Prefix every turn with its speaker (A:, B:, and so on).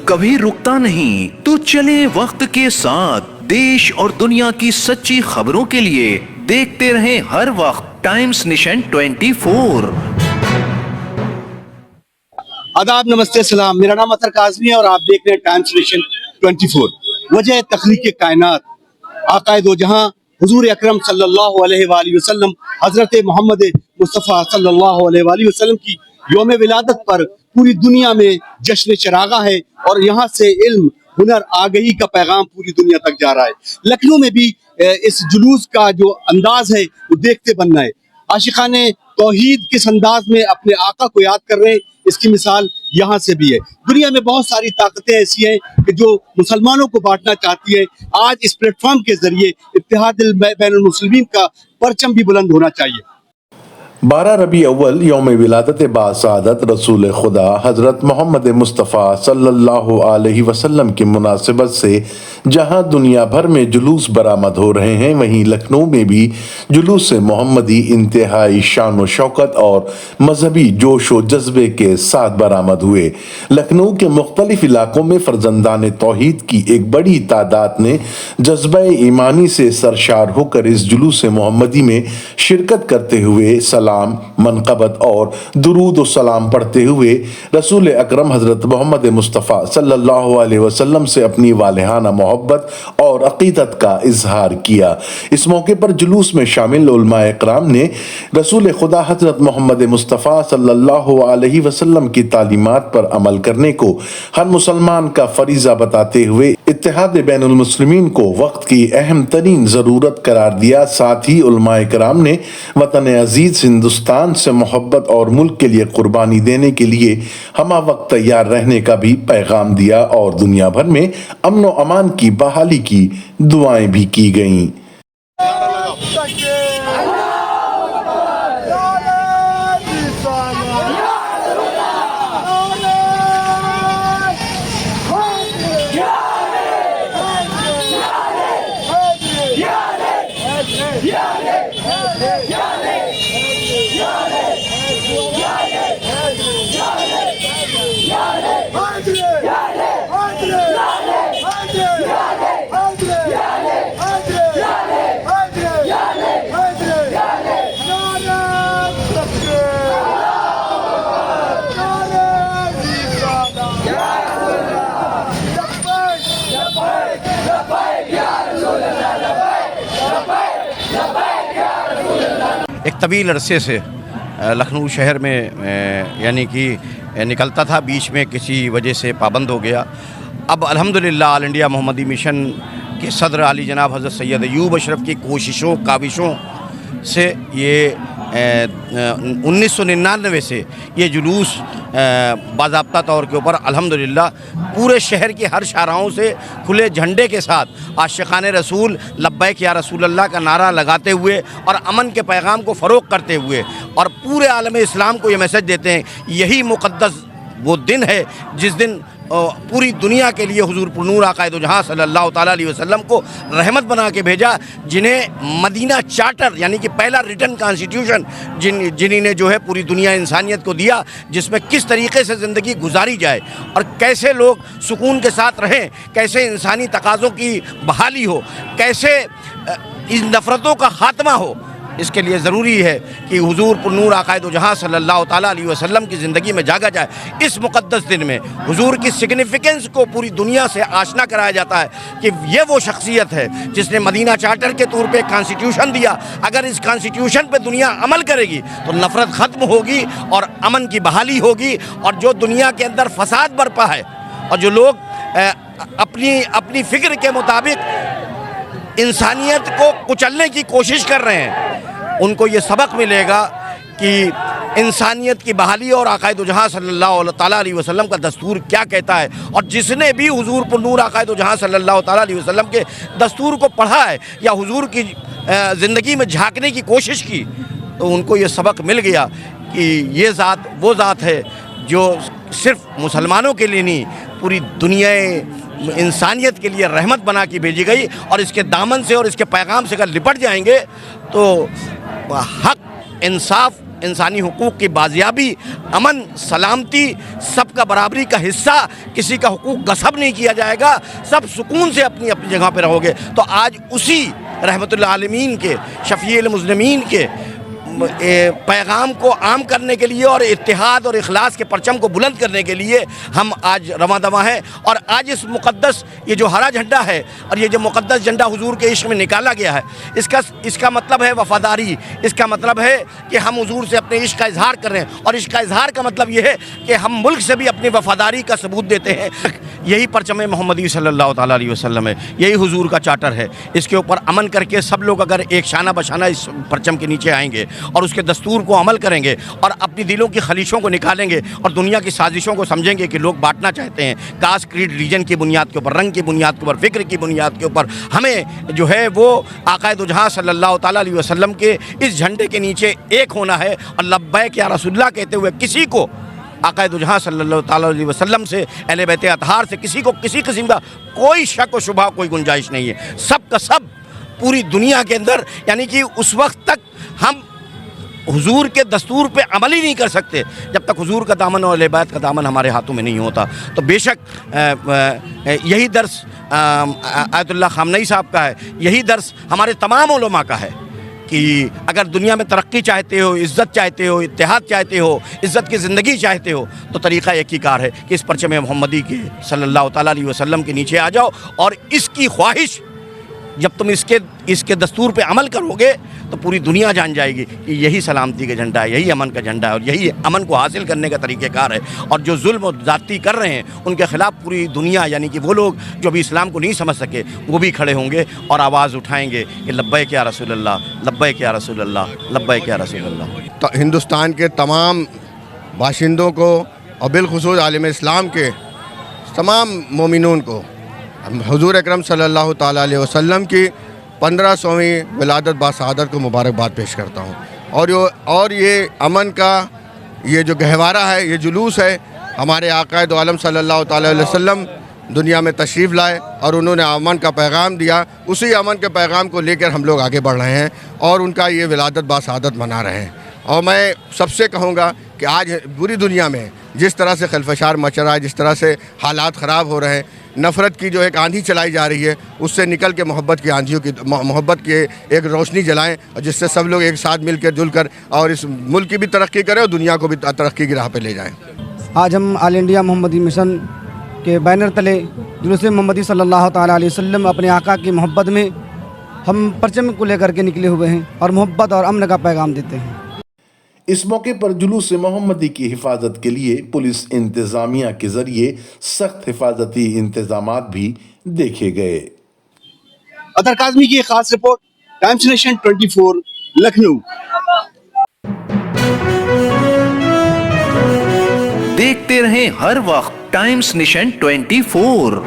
A: कभी रुकता नहीं। तो चले वक्त के साथ देश और दुनिया की सच्ची खबरों के लिए देखते रहें हर वक्त टाइम्स नेशन 24।
B: आदाब, नमस्ते, सलाम। मेरा नाम अतर काज़मी है और आप देख रहे हैं टाइम्स नेशन 24। वजह तख्लीक़ कायनात आक़ाए दो जहां हुज़ूर अकरम सल्लल्लाहु अलैहि वसल्लम हज़रत मोहम्मद मुस्तफ़ा सल्लल्लाहु अलैहि वसल्लम की यौम विलादत पर पूरी दुनिया में जश्न चरागा है और यहाँ से इल्म, हुनर, आगही का पैगाम पूरी दुनिया तक जा रहा है। लखनऊ में भी इस जुलूस का जो अंदाज है वो देखते बनना है। आशिकाने तौहीद किस अंदाज में अपने आका को याद कर रहे हैं, इसकी मिसाल यहाँ से भी है। दुनिया में बहुत सारी ताकतें ऐसी हैं कि जो मुसलमानों को बांटना चाहती हैं। आज इस प्लेटफॉर्म के जरिए इत्तेहादुल बैनुल मुस्लिमीन का परचम भी बुलंद होना चाहिए।
C: 12 रबी अव्वल यौम विलादत बासआदत रसूल खुदा हज़रत मोहम्मद मुस्तफ़ा सल्लल्लाहु अलैहि वसल्लम की मुनासिबत से जहां दुनिया भर में जुलूस बरामद हो रहे हैं, वहीं लखनऊ में भी जुलूस मोहम्मदी इंतहाई शान व शौकत और मजहबी जोश व जज्बे के साथ बरामद हुए। लखनऊ के मुख्तलिफ इलाकों में फर्जंदान तौहीद की एक बड़ी तादाद ने जज्बा ईमानी से सरशार होकर इस जुलूस मोहम्मदी में शिरकत करते हुए सलाम, मनक़बत और दुरूद व सलाम पढ़ते हुए रसूल अकरम हज़रत मोहम्मद मुस्तफ़ा सल्लल्लाहु अलैहि वसल्लम से अपनी वालिहाना मोहब्बत और अक़ीदत का इजहार किया। इस मौके पर जुलूस में शामिल उलमाए इकराम ने रसूल खुदा हज़रत मोहम्मद मुस्तफ़ा सल्लल्लाहु अलैहि वसल्लम की तालीमात पर अमल करने को हर मुसलमान का फरीज़ा बताते हुए इत्तेहाद बैनुल मुस्लिमीन को वक्त की अहम तरीन ज़रूरत करार दिया। साथ ही उलमाए इकराम ने वतन अजीज़ हिंदुस्तान से मोहब्बत और मुल्क के लिए कुर्बानी देने के लिए हमा वक्त तैयार रहने का भी पैगाम दिया और दुनिया भर में अमन व अमान की बहाली की दुआएं भी की गईं।
D: एक तवील अरसे से लखनऊ शहर में यानी कि निकलता था, बीच में किसी वजह से पाबंद हो गया। अब अल्हम्दुलिल्लाह ऑल इंडिया मोहम्मदी मिशन के सदर आली जनाब हज़रत सैयद अयूब अशरफ की कोशिशों काविशों से ये 1999 से ये जुलूस बाज़ाब्ता तौर के ऊपर अल्हम्दुलिल्लाह पूरे शहर की हर शाहराहों से खुले झंडे के साथ आशिक़ाने रसूल लब्बैक या रसूल अल्लाह का नारा लगाते हुए और अमन के पैगाम को फ़रोग़ करते हुए और पूरे आलम इस्लाम को ये मैसेज देते हैं, यही मुक़द्दस वो दिन है जिस दिन पूरी दुनिया के लिए हुज़ूर पुरनूर आक़ाए दो जहां सल्लल्लाहु ताला अलैहि वसल्लम को रहमत बना के भेजा, जिन्हें मदीना चार्टर यानी कि पहला रिटन कॉन्स्टिट्यूशन जिन्हीं ने जो है पूरी दुनिया इंसानियत को दिया, जिसमें किस तरीके से ज़िंदगी गुजारी जाए और कैसे लोग सुकून के साथ रहें, कैसे इंसानी तकाज़ों की बहाली हो, कैसे इन नफ़रतों का ख़ात्मा हो। इसके लिए ज़रूरी है कि हुज़ूर पुरनूर आक़ाए दो जहां सल्लल्लाहु ताला अलैहि वसल्लम की ज़िंदगी में जागा जाए। इस मुक़द्दस दिन में हुज़ूर की सिग्निफिकेंस को पूरी दुनिया से आशना कराया जाता है कि ये वो शख्सियत है जिसने मदीना चार्टर के तौर पे कॉन्स्टिट्यूशन दिया। अगर इस कॉन्स्टिट्यूशन पे दुनिया अमल करेगी तो नफ़रत ख़त्म होगी और अमन की बहाली होगी, और जो दुनिया के अंदर फसाद बरपा है और जो लोग अपनी फ़िक्र के मुताबिक इंसानियत को कुचलने की कोशिश कर रहे हैं, उनको ये सबक मिलेगा कि इंसानियत की बहाली और आक़ाए दो जहां सल्लल्लाहु ताला अलैहि वसल्लम का दस्तूर क्या कहता है। और जिसने भी हुज़ूर पुरनूर आक़ाए दो जहां सल्लल्लाहु ताला अलैहि वसल्लम के दस्तूर को पढ़ा है या हुज़ूर की ज़िंदगी में झांकने की कोशिश की, तो उनको ये सबक मिल गया कि ये ज़ात वो ज़ात है जो सिर्फ़ मुसलमानों के लिए नहीं, पूरी दुनिया इंसानियत के लिए रहमत बना के भेजी गई। और इसके दामन से और इसके पैगाम से अगर लिपट जाएंगे तो हक, इंसाफ इंसानी हुकूक की बाजियाबी, अमन, सलामती, सबका बराबरी का हिस्सा, किसी का हुकूक गसब नहीं किया जाएगा, सब सुकून से अपनी अपनी जगह पे रहोगे। तो आज उसी रहमतुल आलमीन के, शफ़ीउल मुज़लिमीन के पैगाम को आम करने के लिए और इत्तिहाद और इखलास के परचम को बुलंद करने के लिए हम आज रवां दवा हैं। और आज इस मुक़द्दस ये जो हरा झंडा है और ये जो मुक़द्दस झंडा हुजूर के इश्क में निकाला गया है, इसका मतलब है वफ़ादारी, इसका मतलब है कि हम हुजूर से अपने इश्क का इजहार कर रहे हैं। और इश्क का इजहार का मतलब ये है कि हम मुल्क से भी अपनी वफ़ादारी का सबूत देते हैं। यही परचम मोहम्मदी सल्लल्लाहु ताला अलैहि वसल्लम है, यही हुजूर का चार्टर है। इसके ऊपर अमन करके सब लोग अगर एक शाना बशाना इस परचम के नीचे आएंगे और उसके दस्तूर को अमल करेंगे और अपनी दिलों की खलीशों को निकालेंगे और दुनिया की साजिशों को समझेंगे कि लोग बांटना चाहते हैं कास्ट, क्रीड, रीजन की बुनियाद के ऊपर, रंग की बुनियाद के ऊपर, फ़िक्र की बुनियाद के ऊपर, हमें जो है वो आक़ाए दो जहां सल्लल्लाहु ताला अलैहि वसल्लम के इस झंडे के नीचे एक होना है। और लब्बैक या रसूलल्लाह कहते हुए किसी को आक़ाए दो जहां सल्लल्लाहु ताला अलैहि वसल्लम से, अहले बैत अतहार से किसी को किसी किस्म का कोई शक व शुबा, कोई गुंजाइश नहीं है। सब का सब पूरी दुनिया के अंदर, यानी कि उस वक्त तक हम हुजूर के दस्तूर पे अमल ही नहीं कर सकते जब तक हुजूर का दामन और अहले बैत का दामन हमारे हाथों में नहीं होता। तो बेशक यही दर्स आयतुल्लाह ख़ामनई साहब का है, यही दर्स हमारे तमाम उलमा का है कि अगर दुनिया में तरक्की चाहते हो, इज़्ज़त चाहते हो, इत्तेहाद चाहते हो, इज़्ज़त की ज़िंदगी चाहते हो, तो तरीक़ा एक ही कार है कि इस परचम मोहम्मदी के सल्लल्लाहु ताला अलैहि वसल्लम के नीचे आ जाओ। और इसकी ख्वाहिश जब तुम इसके दस्तूर पे अमल करोगे तो पूरी दुनिया जान जाएगी कि यही सलामती का झंडा है, यही अमन का झंडा है और यही अमन को हासिल करने का तरीक़ेकार है। और जो जुल्म और ज़्यादती कर रहे हैं उनके ख़िलाफ़ पूरी दुनिया, यानी कि वो लोग जो अभी इस्लाम को नहीं समझ सके, वो भी खड़े होंगे और आवाज़ उठाएंगे कि लब्बैक या रसूल अल्लाह, लब्बैक या रसूल अल्लाह, लब्बैक या रसूल अल्लाह।
E: तो हिंदुस्तान के तमाम बाशिंदों को और बिलखुसूस आलिम इस्लाम के तमाम मोमिनून को हुजूर अकरम सल्लल्लाहु ताला अलैहि वसल्लम की 1500वीं विलादत बासआदत को मुबारकबाद पेश करता हूँ। और ये अमन का ये जो गहवारा है, ये जुलूस है, हमारे आक़ाए दो आलम सल्लल्लाहु ताला अलैहि वसल्लम दुनिया में तशरीफ़ लाए और उन्होंने अमन का पैगाम दिया। उसी अमन के पैगाम को लेकर हम लोग आगे बढ़ रहे हैं और उनका ये विलादत बासआदत मना रहे हैं। और मैं सबसे कहूँगा कि आज पूरी दुनिया में जिस तरह से खलफशार मच रहा है, जिस तरह से हालात ख़राब हो रहे हैं, नफ़रत की जो एक आंधी चलाई जा रही है, उससे निकल के मोहब्बत की आंधियों की, मोहब्बत की एक रोशनी जलाएं और जिससे सब लोग एक साथ मिलकर जुलकर और इस मुल्क की भी तरक्की करें और दुनिया को भी तरक्की की राह पे ले जाएं।
F: आज हम ऑल इंडिया मोहम्मदी मिशन के बैनर तले जुलूस मोहम्मदी सल्लल्लाहु ताला अलैहि वसल्लम अपने आका की मोहब्बत में हम परचम को लेकर के निकले हुए हैं और मोहब्बत और अमन का पैगाम देते हैं।
C: इस मौके पर जुलूस मोहम्मदी की हिफाजत के लिए पुलिस इंतजामिया के जरिए सख्त हिफाजती इंतजामात भी देखे गए।
B: अतर काज़मी की एक खास रिपोर्ट, टाइम्स नेशन 24 लखनऊ।
A: देखते रहें हर वक्त टाइम्स नेशन 24।